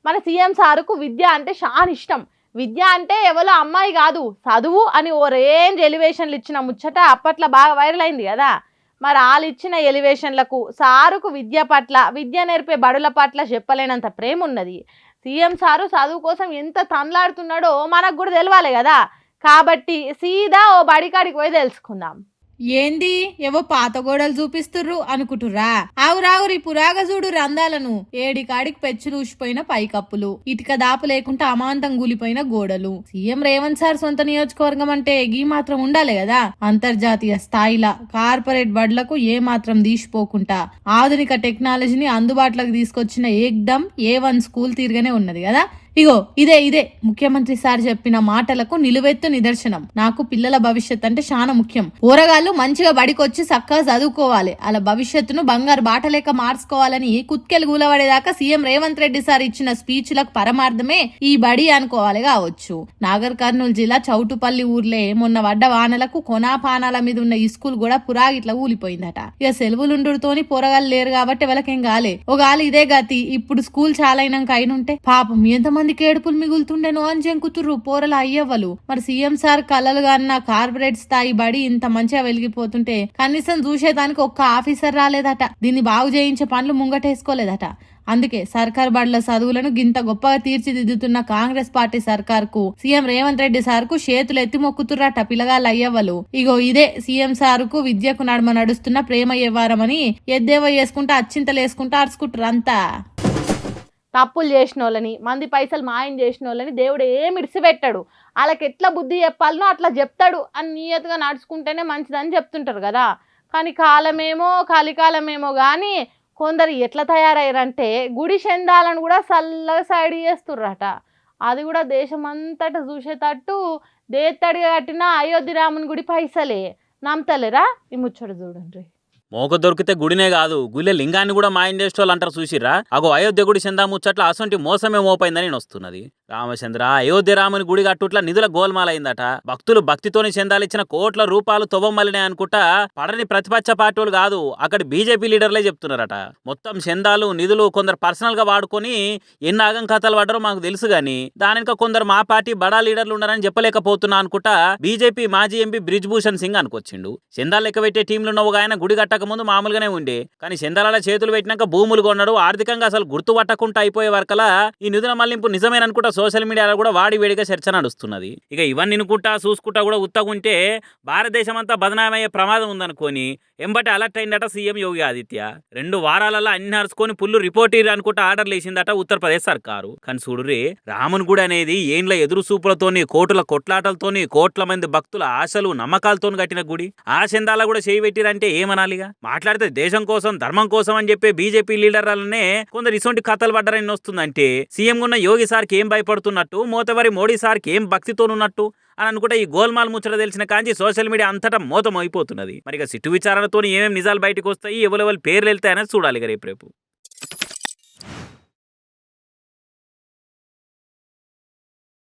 మన సీఎం సారుకు విద్య అంటే చాలా ఇష్టం. విద్య అంటే ఎవరో అమ్మాయి కాదు, చదువు అని ఓ రేంజ్ ఎలివేషన్లు ఇచ్చిన ముచ్చట అప్పట్లో బాగా వైరల్ అయింది కదా. మరి వాళ్ళు ఇచ్చిన ఎలివేషన్లకు సారుకు విద్య పట్ల, విద్య నేర్పే బడుల పట్ల చెప్పలేనంత ప్రేమ ఉన్నది. సీఎం సారు చదువు కోసం ఎంత తన్లాడుతున్నాడో మనకు కూడా తెలవాలి కదా. కాబట్టి సీదా ఓ బడికాడికి పోయి తెలుసుకుందాం. ఏంది ఏవో పాత గోడలు చూపిస్తుర్రు అనుకుంటుర్రా? ఆవురావురి పురాగా చూడు రందాలను. ఏడికాడికి పెచ్చులు ఊసిపోయిన పైకప్పులు, ఇటుక దాపు లేకుండా అమాంతం కూలిపోయిన గోడలు. సీఎం రేవంత్ సార్ సొంత నియోజకవర్గం అంటే గీ మాత్రం ఉండాలి కదా. అంతర్జాతీయ స్థాయిలో కార్పొరేట్ బడ్లకు ఏ మాత్రం తీసిపోకుండా ఆధునిక టెక్నాలజీని అందుబాటులోకి తీసుకొచ్చిన ఏక్దమ్ A1 స్కూల్ తీరుగానే ఉన్నది కదా. ఇగో ఇదే ముఖ్యమంత్రి సార్ చెప్పిన మాటలకు నిలువెత్తు నిదర్శనం. నాకు పిల్లల భవిష్యత్ అంటే చాలా ముఖ్యం. పోరగాళ్ళు మంచిగా బడికొచ్చి చక్కగా చదువుకోవాలి, అలా భవిష్యత్తును బంగారు బాటలేక మార్చుకోవాలని కుత్కెలు గూలబడేదాకా సీఎం రేవంత్ రెడ్డి సార్ ఇచ్చిన స్పీచ్లకు పరమార్థమే ఈ బడి అనుకోవాలి కావచ్చు. నాగర్ కర్నూలు జిల్లా చౌటుపల్లి ఊర్లే మొన్న పడ్డ వానలకు కొనాపానాల మీద ఉన్న ఈ స్కూల్ కూడా పురాగిట్లా ఊలిపోయిందట. ఇక సెలవులుండుతోని పోరగాళ్ళు లేరు కాబట్టి ఎవరికేం కాలే. ఒక గాలి ఇదే గతి. ఇప్పుడు స్కూల్ చాలా అయినాక అయినుంటే పాపం ఎంతమంది కేడుపులు మిగులుతుండేనో అని జంకుతుర్రు పోరల అయ్యవ్వలు. మరి సీఎం సార్ కలలుగా అన్న కార్పొరేట్ స్థాయి బడి ఇంత మంచిగా వెలిగిపోతుంటే కనీసం చూసేదానికి ఒక్క ఆఫీసర్ రాలేదట. దీన్ని బాగు చేయించే పనులు ముంగటేసుకోలేదట. అందుకే సర్కార్ బడుల చదువులను గింత గొప్పగా తీర్చిదిద్దుతున్న కాంగ్రెస్ పార్టీ సర్కార్కు సీఎం రేవంత్ రెడ్డి సార్కు చేతులు ఎత్తి మొక్కుతుర్రట పిల్లగాళ్ళ అయ్యవ్వలు. ఇగో ఇదే సీఎం సార్కు విద్యకు నడుమ నడుస్తున్న ప్రేమ వ్యవహారమని ఎద్దేవో వేసుకుంటా అచ్చింతలు వేసుకుంటా అరుచుకుంటారు అంతా. తప్పులు చేసిన వాళ్ళని, మంది పైసలు మాయం చేసిన వాళ్ళని దేవుడు ఏమి ఇడిసిపెట్టాడు. వాళ్ళకి ఎట్లా బుద్ధి చెప్పాలనో అట్లా చెప్తాడు అని నియతగా నడుచుకుంటేనే మంచిదని చెప్తుంటారు కదా. కానీ కాలమేమో కలికాలమేమో కానీ కొందరు ఎట్లా తయారయ్యారంటే గుడి చందాలను కూడా చల్లగా సైడ్ చేస్తుర్రట. అది కూడా దేశమంతటా చూసేటట్టు దేత్తడిగా కట్టిన అయోధ్య రాముని గుడి పైసలే. నమ్మతలేరా? ఈ ముచ్చట చూడండి. మోక దొరికితే గుడినే కాదు గుళ్ళె లింగాన్ని కూడా మాయం చేసేటోళ్ళు అంటారు చూసిర్రా. అగో అయోధ్య గుడి చందా ముచ్చట్ల అసొంటి మోసమే మోపైందని వస్తున్నది. రామచంద్ర అయోధ్య రాముని గుడి కట్టుట్ల నిధుల గోల్మాలైందట. భక్తులు భక్తితోని చందాలిచ్చిన కోట్ల రూపాయలు తొవ్వమలినే అనుకుంటా పడని ప్రతిపక్ష పార్టీలు కాదు అక్కడ బీజేపీ లీడర్లే చెప్తున్నారట. మొత్తం చందాలు నిధులు కొందరు పర్సనల్ గా వాడుకొని ఎన్ని ఆగం కథలు పడ్డారో మాకు తెలుసు గాని దానిక కొందరు మా పార్టీ బడా లీడర్లు ఉన్నారని చెప్పలేకపోతున్నా అనుకుంటా బీజేపీ మాజీ ఎంపీ బ్రిజ్ భూషణ్ సింగ్ అనుకొచ్చిండు. చందాలు లెక్క పెట్టే టీంలు ఉన్న ఒక ఆయన గుడి కట్ట ముందు మామూలుగానే ఉండే కానీ చందాల చేతులు పెట్టినాక భూములు కొన్నాడు. ఆర్థికంగా అసలు గుర్తు పట్టకుండా అయిపోయే వరకలా ఈ నిధుల మళ్లింపు నిజమేననుకుంటా సోషల్ మీడియాలో కూడా వాడి వేడిగా చర్చ నడుస్తున్నది. ఇక ఇవన్నీ అనుకుంటా చూసుకుంటా కూడా ఉత్తగుంటే భారతదేశం అంతా బదనామయ్యే ప్రమాదం ఉందనుకొని ఎంబటి అలర్ట్ అయిందట సీఎం యోగి ఆదిత్య. 2 వారాలలో అన్ని అరుచుకొని పుల్లు రిపోర్ట్ అనుకుంటా ఆర్డర్లు వేసిందట ఉత్తరప్రదేశ్ సర్కారు. కానీ చూడురే రాముని గుడి అనేది ఏండ్ల ఎదురు సూపులతోని కోటుల కొట్లాటలతోని కోట్ల మంది భక్తుల ఆశలు నమ్మకాలతో కట్టిన గుడి. ఆ చందాల కూడా చేయి పెట్టిరంటే ఏమనాలిగా. మాట్లాడితే దేశం కోసం ధర్మం కోసం అని చెప్పే బీజేపీ లీడర్లనే కొందరు ఇసొంటి కథలు పడ్డారని వస్తుందంటే సీఎం ఉన్న యోగి సార్కి ఏం భయపడుతున్నట్టు, మోతవరి మోడీ సార్కి ఏం భక్తితోనున్నట్టు అని అనుకుంటే ఈ గోల్మాల్ ముచ్చట తెలిసిన కాంచి సోషల్ మీడియా అంతటా మోతం అయిపోతున్నది. మరి ఇక సిట్టు విచారణతో ఏమేమి నిజాలు బయటకు వస్తాయి, ఎవరెవరి పేర్లు వెళ్తాయనేది చూడాలి రేపు.